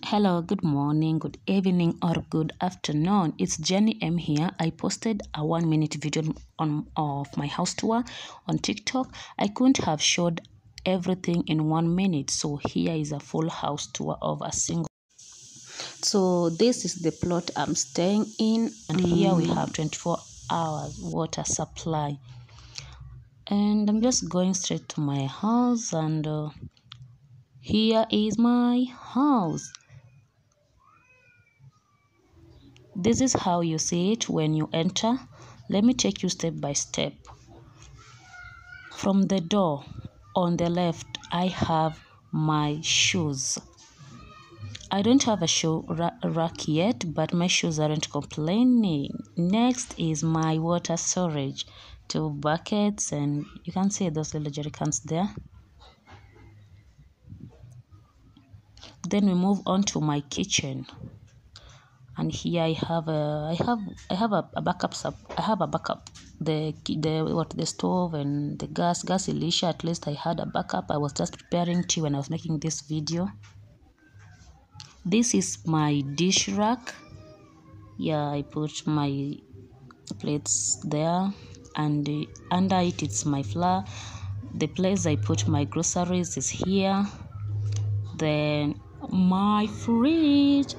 Hello, good morning, good evening, or good afternoon. It's Janie M here. I posted a 1-minute video of my house tour on TikTok. I couldn't have showed everything in 1 minute, so here is a full house tour of a single. So this is the plot I'm staying in, and here we have 24 hours water supply. And I'm just going straight to my house, and here is my house. This is how you see it when you enter. Let me take you step by step. From the door on the left, I have my shoes. I don't have a shoe rack yet, but my shoes aren't complaining. Next is my water storage. 2 buckets, and you can see those little jerry cans there. Then we move on to my kitchen. And here I have a backup. The stove and the gas Elisha. At least I had a backup. I was just preparing tea when I was making this video. This is my dish rack. Yeah, I put my plates there, and under it it's my flour. The place I put my groceries is here. Then my fridge,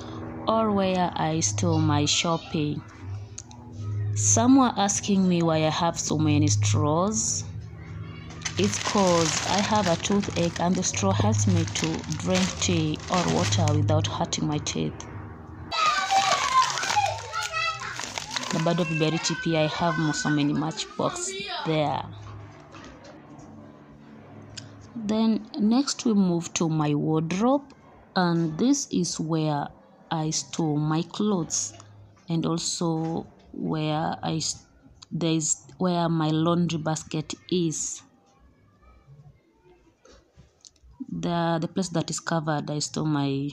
or where I store my shopping. Some were asking me why I have so many straws. It's cause I have a toothache, and the straw helps me to drink tea or water without hurting my teeth. The bed of berry TP, I have so many matchbox there. Then next we move to my wardrobe, and this is where I store my clothes, and also where where my laundry basket is. The place that is covered, I store my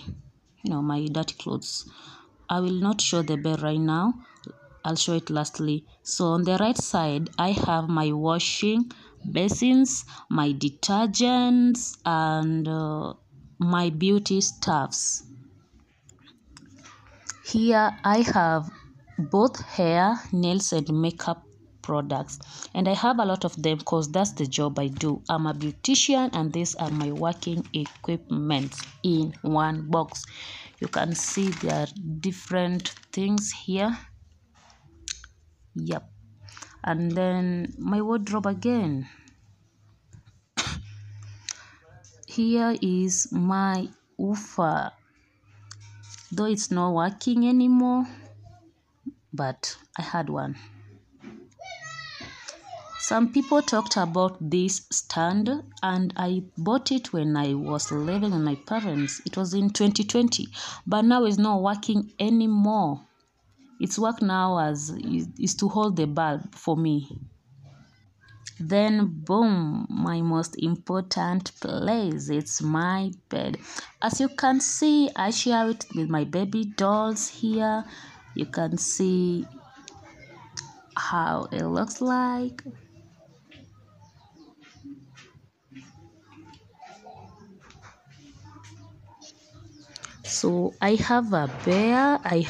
my dirty clothes. I will not show the bed right now. I'll show it lastly. So on the right side, I have my washing basins, my detergents, and my beauty stuffs. Here I have both hair, nails, and makeup products, and I have a lot of them because that's the job I do. I'm a beautician, and these are my working equipment in one box. You can see there are different things here. Yep. And then my wardrobe again. Here is my woofer, though it's not working anymore, but I had one. Some people talked about this stand, and I bought it when I was living with my parents. It was in 2020, but now it's not working anymore. Its work now is to hold the bulb for me. Then boom, my most important place, it's my bed. As you can see, I share it with my baby dolls here. You can see how it looks like. So I have a bear, I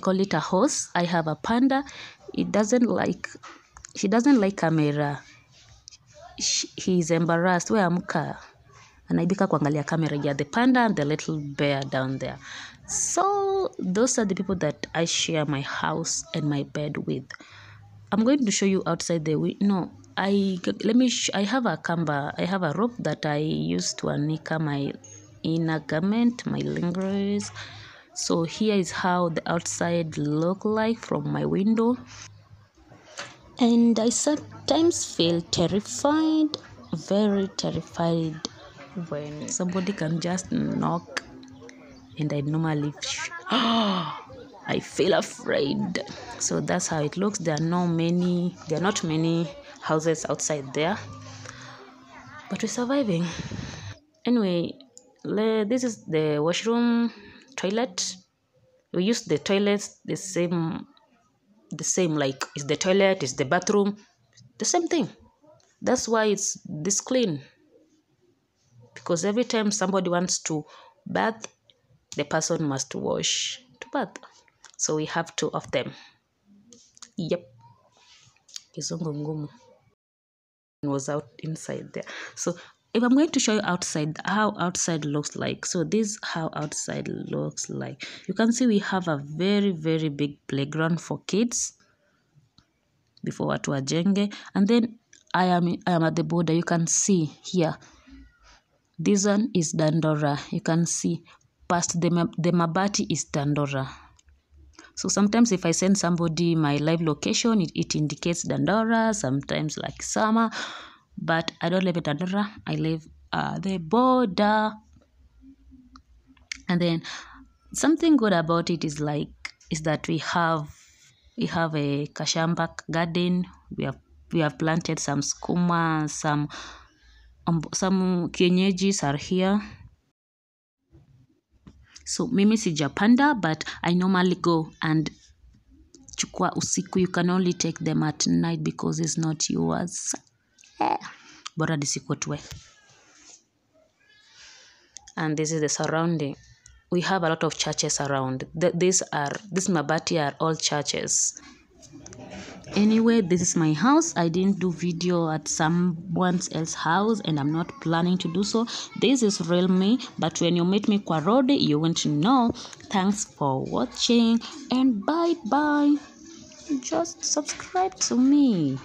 call it a horse. I have a panda. She doesn't like camera. He's embarrassed. Where amka? Anaibika kuangalia camera. Yeah, the panda and the little bear down there. So those are the people that I share my house and my bed with. I'm going to show you outside the window. I have a camber. I have a rope that I use to anchor my inner garment, my lingeries. So here is how the outside look like from my window. And I sometimes feel terrified, very terrified, when somebody can just knock, and I normally I feel afraid. So that's how it looks. There are not many houses outside there, but we're surviving. Anyway, this is the washroom, toilet. We use the toilets the same, like it's the toilet, it's the bathroom, the same thing. That's why it's this clean, because every time somebody wants to bath, the person must wash to bath. So we have 2 of them. Yep. Kizungu ngumu was out inside there. So if I'm going to show you outside, how outside looks like. So this how outside looks like. You can see we have a very, very big playground for kids before watu wajenge. And then I am at the border. You can see here. This one is Dandora. You can see past the Mabati is Dandora. So sometimes if I send somebody my live location, it indicates Dandora, sometimes like summer, but I don't live in Dandora. I live the border. And then something good about it is that we have a kashamba garden. We have planted some skuma, some kienyeji are here. So mimi sijapanda, but I normally go and chukua usiku. You can only take them at night because it's not yours. Bora disikotwe. And this is the surrounding. We have a lot of churches around. This Mabati are all churches. Anyway, this is my house. I didn't do video at someone else's house, and I'm not planning to do so. This is real me, but when you meet me kwa road, you want to know. Thanks for watching, and bye bye. Just subscribe to me.